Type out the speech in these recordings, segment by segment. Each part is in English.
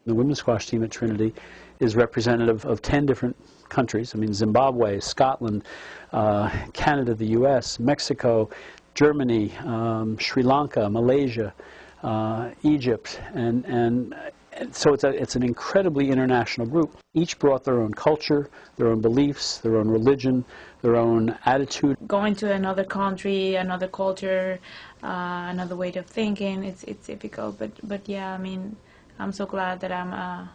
The women's squash team at Trinity is representative of 10 different countries. I mean, Zimbabwe, Scotland, Canada, the U.S., Mexico, Germany, Sri Lanka, Malaysia, Egypt, and so it's an incredibly international group. Each brought their own culture, their own beliefs, their own religion, their own attitude. Going to another country, another culture, another way of thinking, it's difficult. But yeah, I mean, I'm so glad that I'm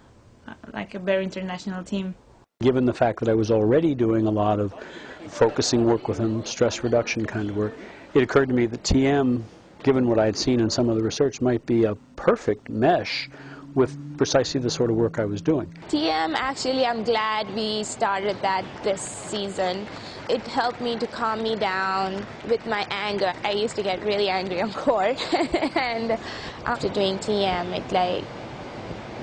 like a very international team. Given the fact that I was already doing a lot of focusing work with them, stress reduction kind of work, it occurred to me that TM, given what I had seen in some of the research, might be a perfect mesh with precisely the sort of work I was doing. TM, actually, I'm glad we started that this season. It helped me to calm me down with my anger. I used to get really angry on court, and after doing TM, it like,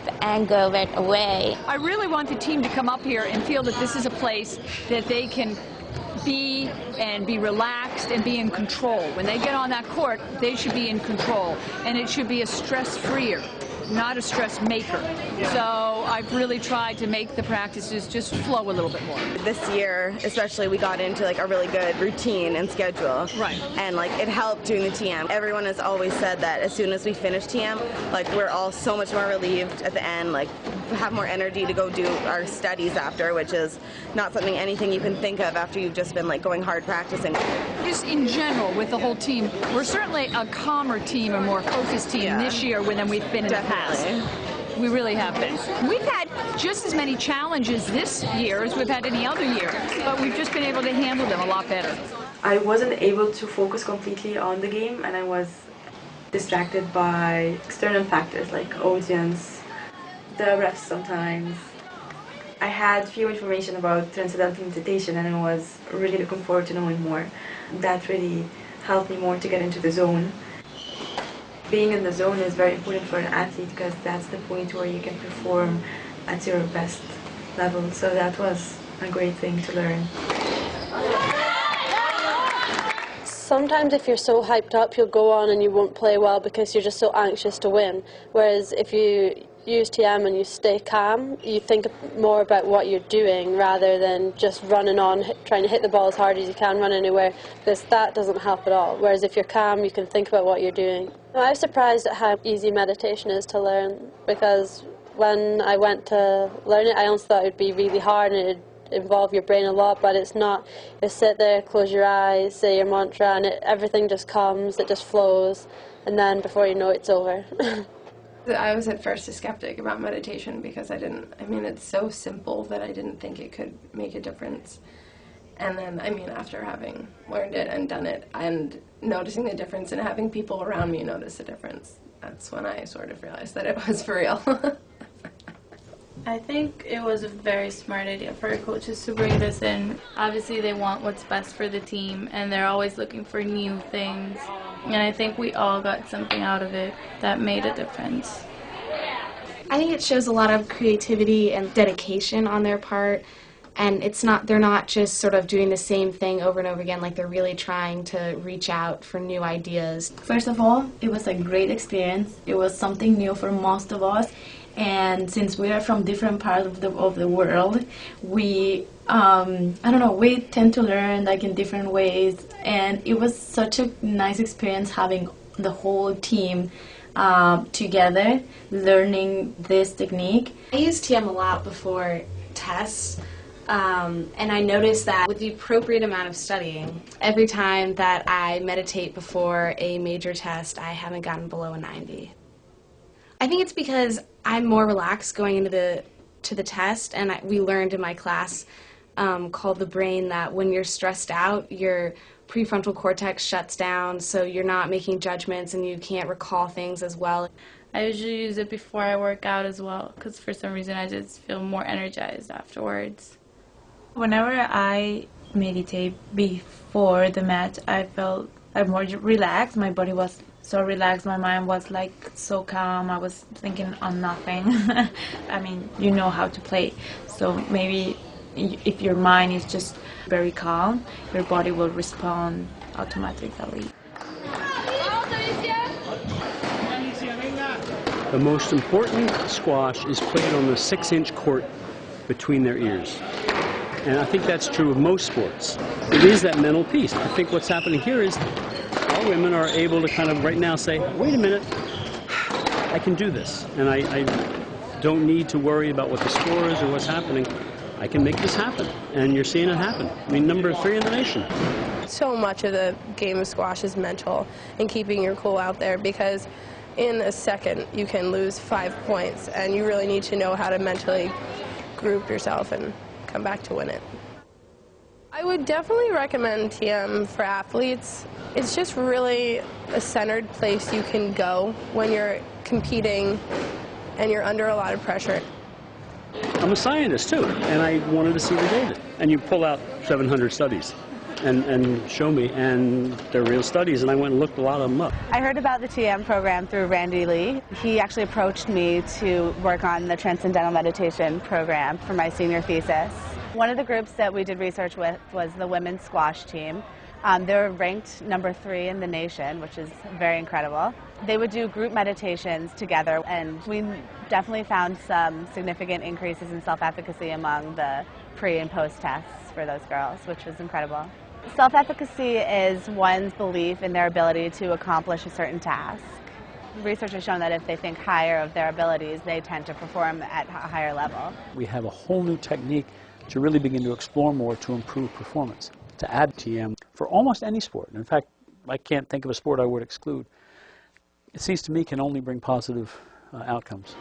the anger went away. I really want the team to come up here and feel that this is a place that they can be relaxed and be in control. When they get on that court, they should be in control, and it should be a stress-freer, not a stress maker. So I've really tried to make the practices just flow a little bit more. This year, especially, we got into like a really good routine and schedule. Right. And like it helped doing the TM. Everyone has always said that as soon as we finish TM, like we're all so much more relieved at the end, like have more energy to go do our studies after, which is not anything you can think of after you've just been like going hard practicing. Just in general, with the whole team, we're certainly a calmer team, a more focused team this year than we've been in the past. We really have been. We've had just as many challenges this year as we've had any other year, but we've just been able to handle them a lot better. I wasn't able to focus completely on the game, and I was distracted by external factors like audience, the refs sometimes. I had few information about transcendental meditation, and I was really looking forward to knowing more. That really helped me more to get into the zone. Being in the zone is very important for an athlete because that's the point where you can perform at your best level. So that was a great thing to learn. Sometimes if you're so hyped up, you'll go on and you won't play well because you're just so anxious to win. Whereas if you use TM and you stay calm, you think more about what you're doing rather than just running on, trying to hit the ball as hard as you can, run anywhere, because that doesn't help at all. Whereas if you're calm, you can think about what you're doing. I was surprised at how easy meditation is to learn, because when I went to learn it, I almost thought it would be really hard and it would involve your brain a lot, but it's not. You sit there, close your eyes, say your mantra, and everything just comes, it just flows, and then before you know it, it's over. I was at first a skeptic about meditation because it's so simple that I didn't think it could make a difference. And then, after having learned it and done it and noticing the difference and having people around me notice the difference, that's when I sort of realized that it was for real. I think it was a very smart idea for our coaches to bring this in. Obviously, they want what's best for the team, and they're always looking for new things. And I think we all got something out of it that made a difference. I think it shows a lot of creativity and dedication on their part, and they're not just sort of doing the same thing over and over again, like they're really trying to reach out for new ideas. First of all, it was a great experience. It was something new for most of us. And since we are from different parts of the world, we we tend to learn like in different ways, and it was such a nice experience having the whole team together learning this technique. I use TM a lot before tests, and I noticed that with the appropriate amount of studying, every time that I meditate before a major test, I haven't gotten below a 90. I think it's because I'm more relaxed going into the test, and we learned in my class called The Brain that when you're stressed out, your prefrontal cortex shuts down, so you're not making judgments and you can't recall things as well. I usually use it before I work out as well, because for some reason I just feel more energized afterwards. Whenever I meditate before the match, I felt more relaxed. My body was so relaxed, my mind was like so calm, I was thinking on nothing. You know how to play, so maybe if your mind is just very calm, your body will respond automatically. The most important squash is played on the 6-inch court between their ears. And I think that's true of most sports. It is that mental piece. I think what's happening here is our women are able to kind of right now say, wait a minute, I can do this. And I don't need to worry about what the score is or what's happening. I can make this happen. And you're seeing it happen. I mean, number 3 in the nation. So much of the game of squash is mental and keeping your cool out there, because in a second you can lose 5 points, and you really need to know how to mentally group yourself and come back to win it. I would definitely recommend TM for athletes. It's just really a centered place you can go when you're competing and you're under a lot of pressure. I'm a scientist too, and I wanted to see the data. And you pull out 700 studies and show me, and they're real studies, and I went and looked a lot of them up. I heard about the TM program through Randy Lee. He actually approached me to work on the Transcendental Meditation program for my senior thesis. One of the groups that we did research with was the women's squash team. They're ranked number 3 in the nation, which is very incredible. They would do group meditations together, and we definitely found some significant increases in self-efficacy among the pre- and post-tests for those girls, which was incredible. Self-efficacy is one's belief in their ability to accomplish a certain task. Research has shown that if they think higher of their abilities, they tend to perform at a higher level. We have a whole new technique to really begin to explore more to improve performance, to add TM for almost any sport. And in fact, I can't think of a sport I would exclude. It seems to me can only bring positive outcomes.